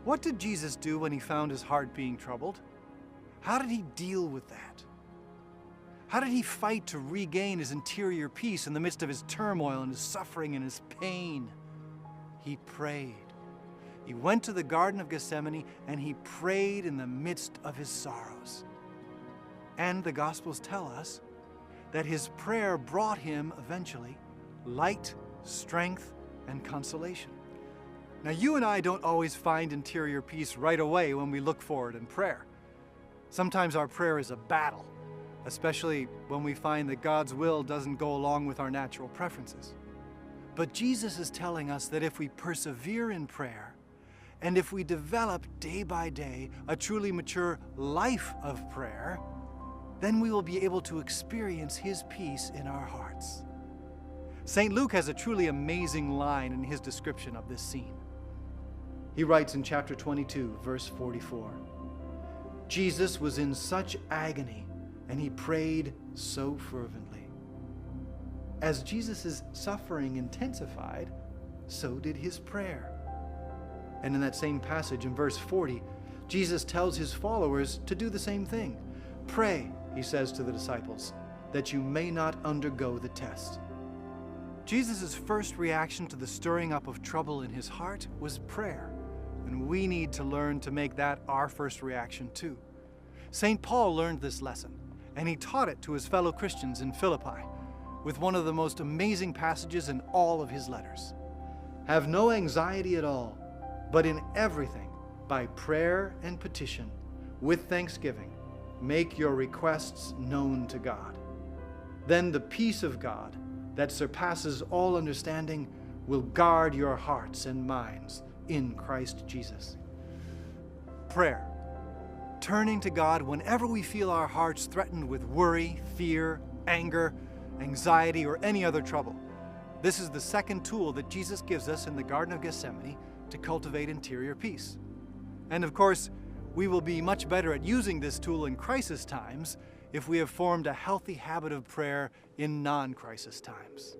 What did Jesus do when he found his heart being troubled? How did he deal with that? How did he fight to regain his interior peace in the midst of his turmoil and his suffering and his pain? He prayed. He went to the Garden of Gethsemane and he prayed in the midst of his sorrows. And the Gospels tell us that his prayer brought him eventually light, strength, and consolation. Now, you and I don't always find interior peace right away when we look for it in prayer. Sometimes our prayer is a battle, especially when we find that God's will doesn't go along with our natural preferences. But Jesus is telling us that if we persevere in prayer, and if we develop day by day a truly mature life of prayer, then we will be able to experience his peace in our hearts. St. Luke has a truly amazing line in his description of this scene. He writes in chapter 22, verse 44, Jesus was in such agony, and he prayed so fervently. As Jesus' suffering intensified, so did his prayer. And in that same passage, in verse 40, Jesus tells his followers to do the same thing. Pray, he says to the disciples, that you may not undergo the test. Jesus' first reaction to the stirring up of trouble in his heart was prayer. And we need to learn to make that our first reaction too. St. Paul learned this lesson, and he taught it to his fellow Christians in Philippi with one of the most amazing passages in all of his letters. Have no anxiety at all, but in everything, by prayer and petition, with thanksgiving, make your requests known to God. Then the peace of God, that surpasses all understanding, will guard your hearts and minds in Christ Jesus. Prayer. Turning to God whenever we feel our hearts threatened with worry, fear, anger, anxiety, or any other trouble. This is the second tool that Jesus gives us in the Garden of Gethsemane to cultivate interior peace. And of course, we will be much better at using this tool in crisis times if we have formed a healthy habit of prayer in non-crisis times.